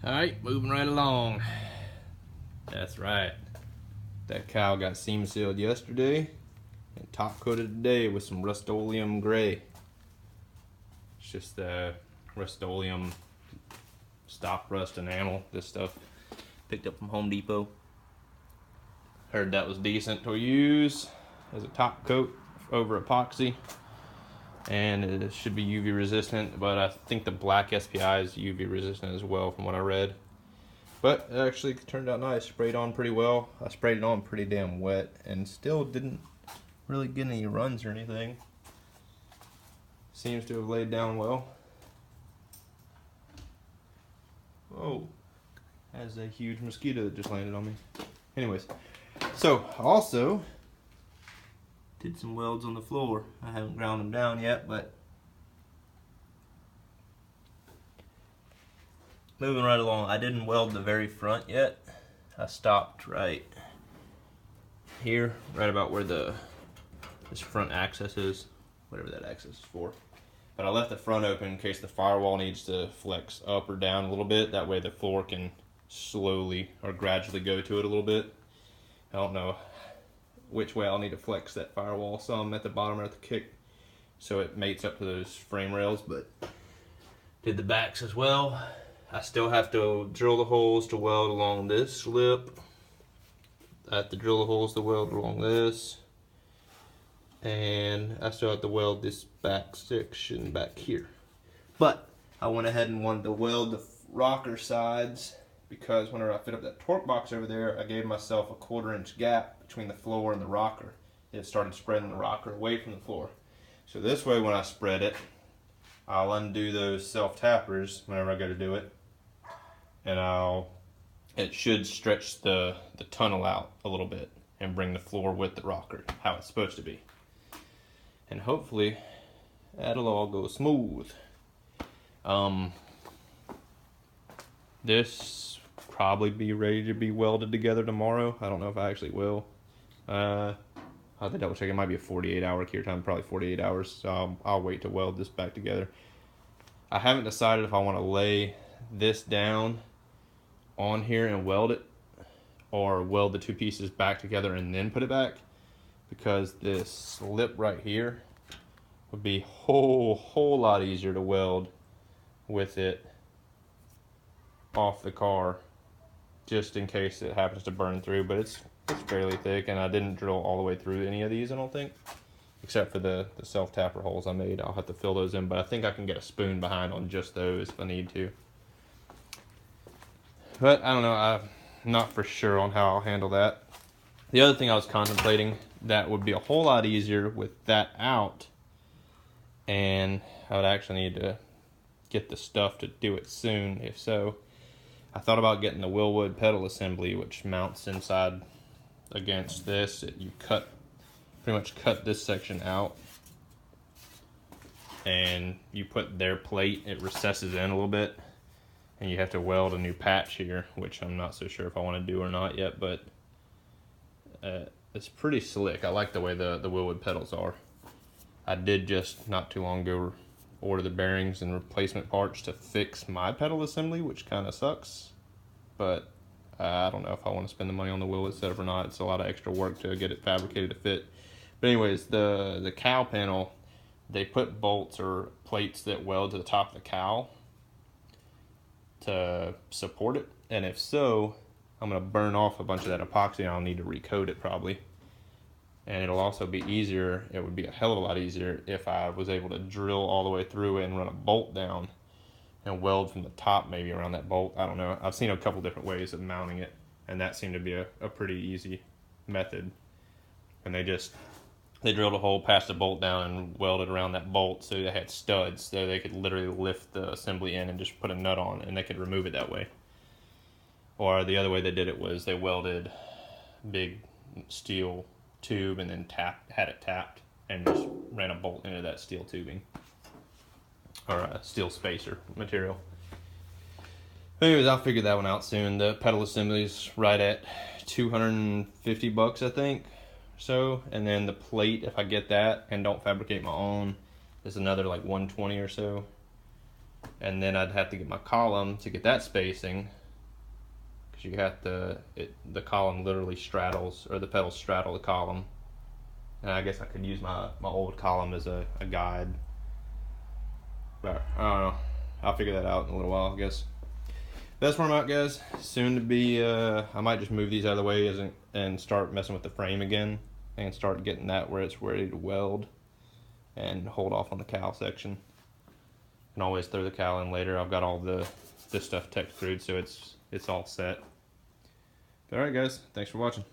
Alright, moving right along. That's right. That cowl got seam sealed yesterday and top coated today with some Rust-Oleum gray. It's just the Rust-Oleum stop rust enamel. This stuff picked up from Home Depot. Heard that was decent to use as a top coat over epoxy, and it should be UV resistant, but I think the black SPI is UV resistant as well from what I read. But it actually turned out nice. Sprayed on pretty well. I sprayed it on pretty damn wet and still didn't really get any runs or anything. Seems to have laid down well. Oh, has a huge mosquito that just landed on me. Anyways, so also did some welds on the floor. I haven't ground them down yet, but moving right along. I didn't weld the very front yet. I stopped right here, right about where this front access is, whatever that access is for. But I left the front open in case the firewall needs to flex up or down a little bit. That way the floor can slowly or gradually go to it a little bit. I don't know which way I'll need to flex that firewall some at the bottom or at the kick so it mates up to those frame rails, but did the backs as well. I still have to drill the holes to weld along this lip. I have to drill the holes to weld along this. And I still have to weld this back section back here. But I went ahead and wanted to weld the rocker sides because whenever I fit up that torque box over there, I gave myself a 1/4 inch gap between the floor and the rocker. It started spreading the rocker away from the floor. So this way when I spread it, I'll undo those self-tappers whenever I go to do it. And it should stretch the tunnel out a little bit and bring the floor with the rocker, how it's supposed to be. And hopefully that'll all go smooth. This probably be ready to be welded together tomorrow. I don't know if I actually will. I have to double check. It might be a 48-hour cure time, probably 48 hours. So I'll wait to weld this back together. I haven't decided if I want to lay this down on here and weld it, or weld the two pieces back together and then put it back, because this lip right here would be whole lot easier to weld with it off the car, just in case it happens to burn through. But it's fairly thick, and I didn't drill all the way through any of these, I don't think, except for the self-tapper holes I made. I'll have to fill those in, but I think I can get a spoon behind on just those if I need to. But I don't know, I'm not for sure on how I'll handle that. The other thing I was contemplating that would be a whole lot easier with that out, and I would actually need to get the stuff to do it soon. If so, I thought about getting the Willwood pedal assembly, which mounts inside against this. You pretty much cut this section out, and you put their plate, it recesses in a little bit, and you have to weld a new patch here, which I'm not so sure if I want to do or not yet, but it's pretty slick. I like the way the Willwood pedals are. I did just not too long ago order the bearings and replacement parts to fix my pedal assembly, which kind of sucks, but I don't know if I want to spend the money on the Willwood setup or not. It's a lot of extra work to get it fabricated to fit. But anyways, the cowl panel, they put bolts or plates that weld to the top of the cowl to support it, and if so, I'm going to burn off a bunch of that epoxy and I'll need to recoat it probably. And it'll also be easier, it would be a hell of a lot easier if I was able to drill all the way through it and run a bolt down and weld from the top maybe around that bolt. I don't know. I've seen a couple different ways of mounting it, and that seemed to be a pretty easy method. And they drilled a hole, passed a bolt down, and welded around that bolt, so they had studs so they could literally lift the assembly in and just put a nut on, and they could remove it that way. Or the other way they did it was they welded big steel tube and then had it tapped and just ran a bolt into that steel tubing, or a steel spacer material. Anyways, I'll figure that one out soon. The pedal assembly's right at $250, I think. So, and then the plate, if I get that and don't fabricate my own, is another like $120 or so. And then I'd have to get my column to get that spacing, because you have to, the column literally straddles, or the pedals straddle the column. And I guess I could use my old column as a guide. But I don't know. I'll figure that out in a little while, I guess. That's where I'm at, guys. Soon to be, I might just move these out of the way and start messing with the frame again. And start getting that where it's ready to weld. And hold off on the cowl section. Can always throw the cowl in later. I've got all this stuff tech through, so it's all set. Alright guys, thanks for watching.